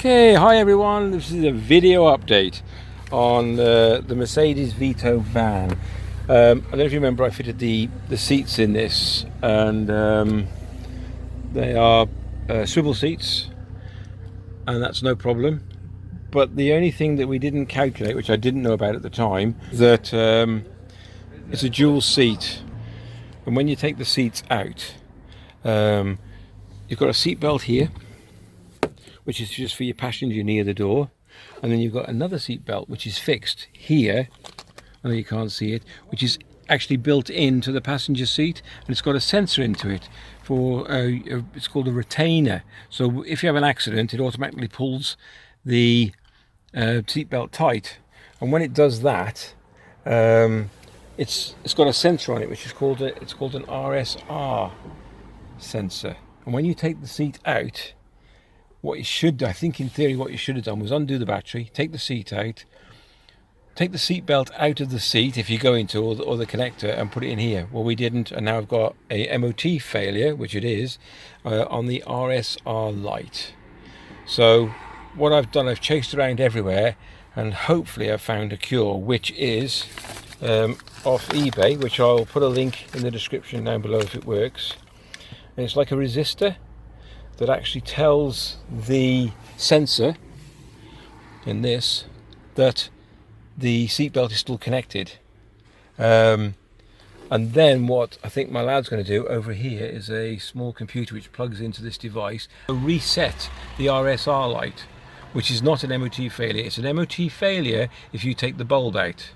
Okay, hi everyone, this is a video update on the Mercedes Vito van. I don't know if you remember, I fitted the seats in this, and they are swivel seats, and that's no problem. But the only thing that we didn't calculate, which I didn't know about at the time, that it's a dual seat, and when you take the seats out, you've got a seat belt here, which is just for your passenger near the door, and then you've got another seat belt which is fixed here. I know you can't see it, which is actually built into the passenger seat, and it's got a sensor into it for it's called a retainer. So if you have an accident, it automatically pulls the seat belt tight, and when it does that, it's got a sensor on it which is called an RSR sensor. And when you take the seat out, I think in theory what you should have done was undo the battery, take the seat out, take the seat belt out of the seat if you're going to, or the connector, and put it in here. Well, we didn't, and now I've got a MOT failure, which it is, on the RSR light. So what I've done, I've chased around everywhere, and hopefully I've found a cure, which is off eBay, which I'll put a link in the description down below if it works. And it's like a resistor that actually tells the sensor in this that the seatbelt is still connected. And then what I think my lad's going to do over here is a small computer which plugs into this device, reset the RSR light, which is not an MOT failure. It's an MOT failure if you take the bulb out,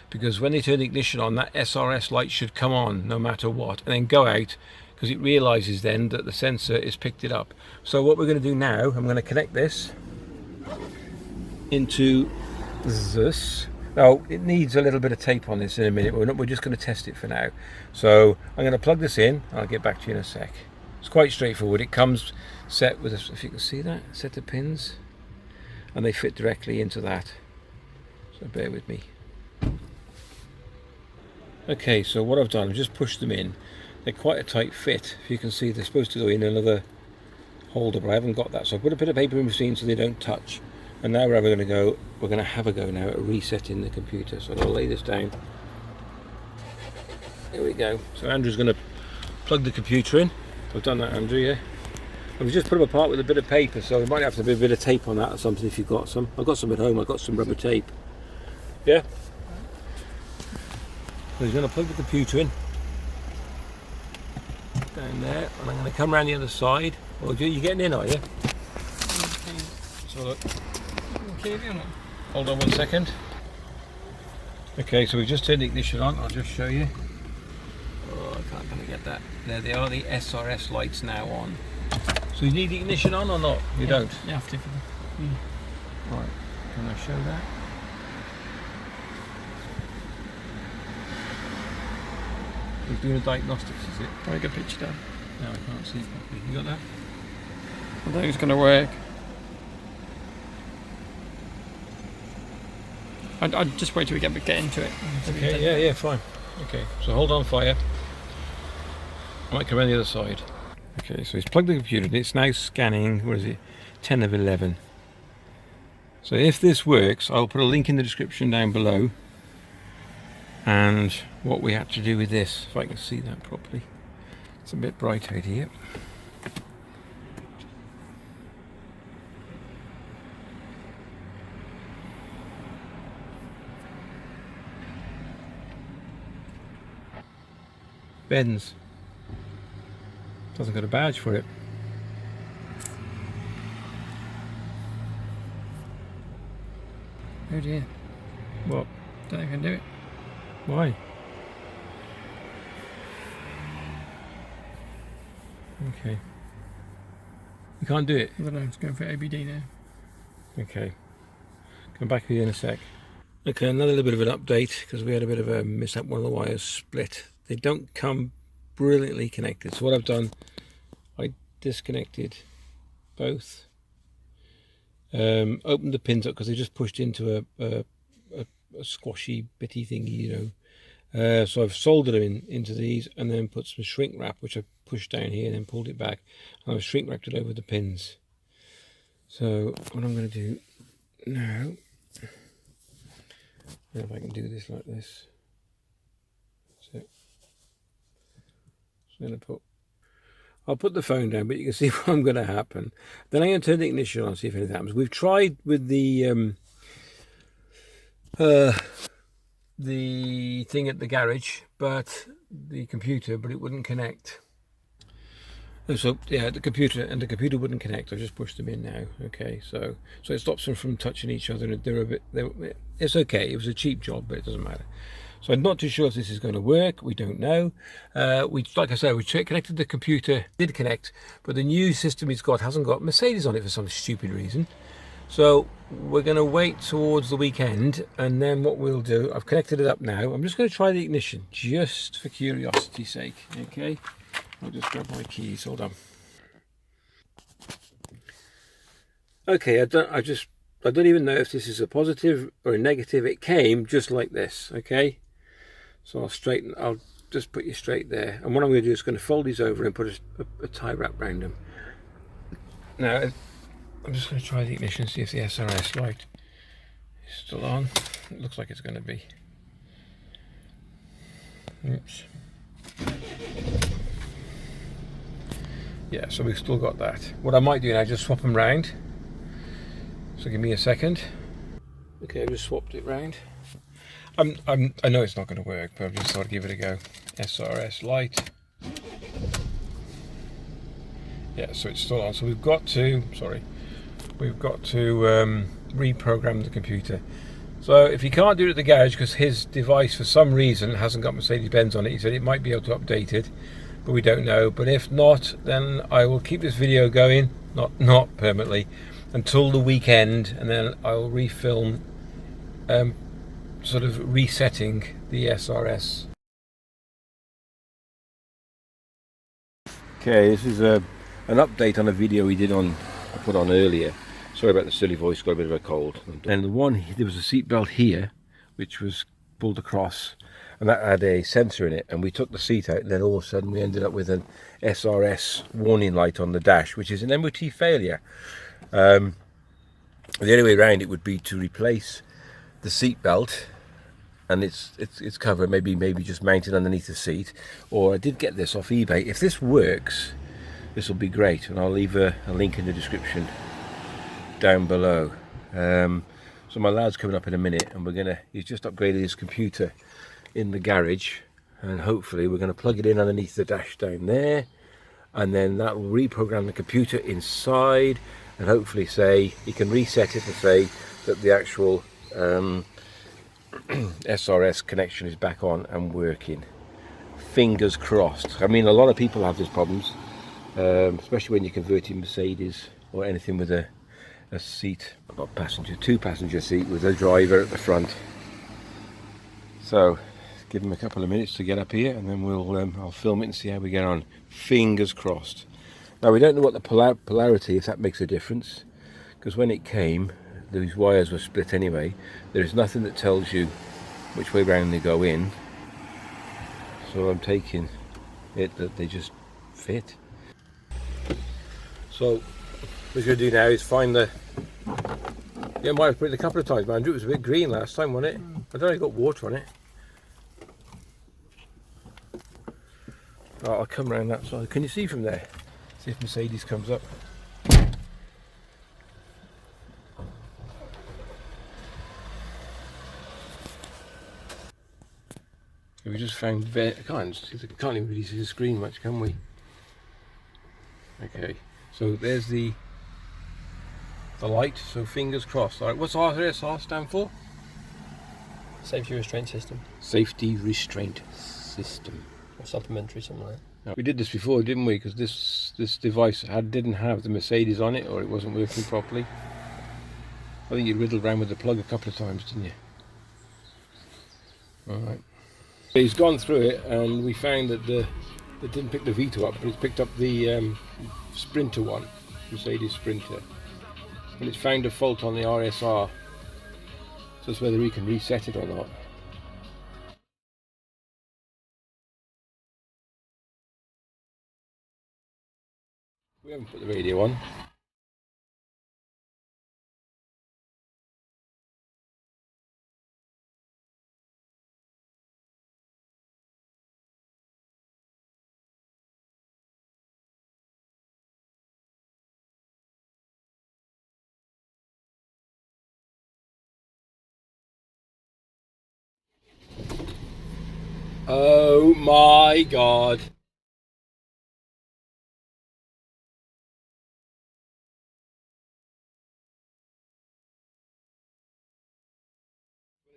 because when they turn the ignition on, that SRS light should come on no matter what, and then go out, because it realizes then that the sensor is picked it up. So what we're going to do now, I'm going to connect this into this. Now it needs a little bit of tape on this in a minute. We're just going to test it for now. So I'm going to plug this in, and I'll get back to you in a sec. It's quite straightforward. It comes set with if you can see that, set of pins, and they fit directly into that. So bear with me. Okay, so what I've done, I've just pushed them in. They're quite a tight fit. If you can see, they're supposed to go in another holder, but I haven't got that. So I put a bit of paper in between so they don't touch. And now we're going to have a go now at resetting the computer. So I'll lay this down. Here we go. So Andrew's going to plug the computer in. I've done that, Andrew, yeah. I've just put them apart with a bit of paper, so we might have to be a bit of tape on that or something if you've got some. I've got some at home. I've got some rubber tape. Yeah. So he's going to plug the computer in down there, and I'm going to come around the other side. Well, you're getting in, are you? Okay. So look. Okay, hold on 1 second. Okay, so we've just turned the ignition on. I'll just show you. Oh, I can't quite get that. There they are, the SRS lights now on. So you need the ignition on or not? You don't? You have to. Right, can I show that? He's doing a diagnostics, is it? Very good picture, Dan. No, I can't see properly. You got that? I think it's going to work. I'd just wait till we get into it. Okay, yeah, fine. Okay, so hold on fire. I might come around the other side. Okay, so he's plugged the computer in. It's now scanning, what is it, 10 of 11. So if this works, I'll put a link in the description down below, and what we had to do with this, if I can see that properly. It's a bit bright out here. Benz. Doesn't got a badge for it. Oh dear. What? Don't think I can do it. Why? Okay. You can't do it? I don't know, it's going for ABD now. Okay. Come back with you in a sec. Okay, another little bit of an update, because we had a bit of a mishap. One of the wires split. They don't come brilliantly connected. So what I've done, I disconnected both. Opened the pins up because they just pushed into a squashy bitty thingy, you know. So I've soldered them into these, and then put some shrink wrap, which I pushed down here and then pulled it back, and I've shrink wrapped it over the pins. So what I'm going to do now, if I can do this like this, so I'll put the phone down, but you can see what's going to happen. Then I'm going to turn the ignition on and see if anything happens. We've tried with the thing at the garage, but the computer, but it wouldn't connect. So yeah, the computer wouldn't connect. I've just pushed them in now. Okay, so it stops them from touching each other. It's okay. It was a cheap job, but it doesn't matter. So I'm not too sure if this is going to work. We don't know. Like I said, we connected the computer. Did connect, but the new system he's got hasn't got Mercedes on it for some stupid reason. So we're going to wait towards the weekend, and then what we'll do, I've connected it up now. I'm just going to try the ignition, just for curiosity's sake. Okay, I'll just grab my keys. Hold on. Okay, I don't even know if this is a positive or a negative. It came just like this. Okay, so I'll just put you straight there. And what I'm going to do is going to fold these over and put a tie wrap around them. Now, I'm just going to try the ignition, see if the SRS light is still on. It looks like it's going to be. Oops. Yeah, so we've still got that. What I might do now, just swap them round. So give me a second. Okay, I just swapped it round. I know it's not going to work, but I've just thought I'd give it a go. SRS light. Yeah, so it's still on. So we've got to reprogram the computer. So if you can't do it at the garage because his device for some reason hasn't got Mercedes-Benz on it, he said it might be able to update it, but we don't know. But if not, then I will keep this video going, not permanently, until the weekend, and then I'll refilm sort of resetting the SRS. Okay, this is an update on a video I put on earlier. Sorry about the silly voice, got a bit of a cold. And there was a seat belt here, which was pulled across, and that had a sensor in it, and we took the seat out, and then all of a sudden we ended up with an SRS warning light on the dash, which is an MOT failure. The only way around it would be to replace the seat belt and its cover, maybe just mounted underneath the seat. Or I did get this off eBay. If this works, this will be great, and I'll leave a link in the description down below. So my lad's coming up in a minute, and he's just upgraded his computer in the garage, and hopefully we're going to plug it in underneath the dash down there, and then that will reprogram the computer inside, and hopefully say he can reset it and say that the actual SRS connection is back on and working. Fingers crossed. I mean, a lot of people have these problems, especially when you're converting Mercedes or anything with a seat, not passenger, two-passenger seat with a driver at the front. So give him a couple of minutes to get up here, and then I'll film it and see how we get on. Fingers crossed. Now we don't know what the polarity, if that makes a difference, because when it came, these wires were split anyway. There is nothing that tells you which way round they go in, so I'm taking it that they just fit. So what we're going to do now is find the... Yeah, I might have put it a couple of times, but Andrew, it was a bit green last time, wasn't it? I don't know, it got water on it. Right, I'll come around that side. Can you see from there? See if Mercedes comes up. We just found I can't even really see the screen much, can we? Okay, so there's the light, so fingers crossed. Alright, what's RSR stand for? Safety restraint system. Safety restraint system. Or supplementary, something like that. We did this before, didn't we? Because this device didn't have the Mercedes on it, or it wasn't working properly. I think you riddled around with the plug a couple of times, didn't you? Alright. He's gone through it, and we found that it didn't pick the Vito up, but it's picked up the Sprinter one, Mercedes Sprinter. And it's found a fault on the RSR. So it's whether he can reset it or not. We haven't put the radio on. Oh my God.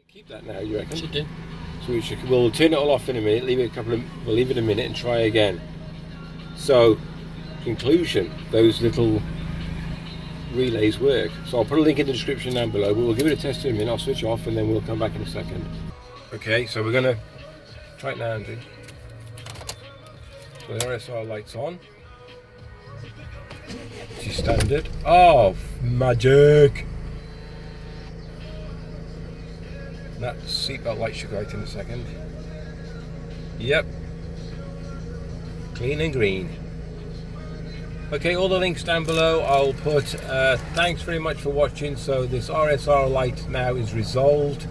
Keep that now, you reckon? Should do. So we'll turn it all off in a minute, we'll leave it a minute and try again. So, conclusion, those little relays work. So I'll put a link in the description down below, but we'll give it a test in a minute. I'll switch off and then we'll come back in a second. Okay, so we're gonna try it now, Andrew. So the RSR light's on. Which is standard. Oh, magic! That seatbelt light should go out in a second. Yep. Clean and green. Okay, all the links down below. I'll put thanks very much for watching. So this RSR light now is resolved,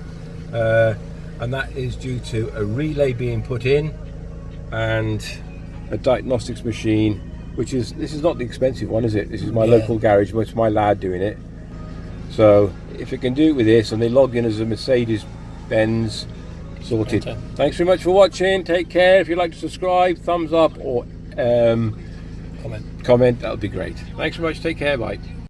and that is due to a relay being put in and a diagnostics machine, this is not the expensive one, is it? This is my local garage, but it's my lad doing it. So if it can do it with this and they log in as a Mercedes-Benz, sorted. Okay. Thanks very much for watching. Take care. If you'd like to subscribe, thumbs up or comment, that would be great. Thanks very much. Take care. Bye.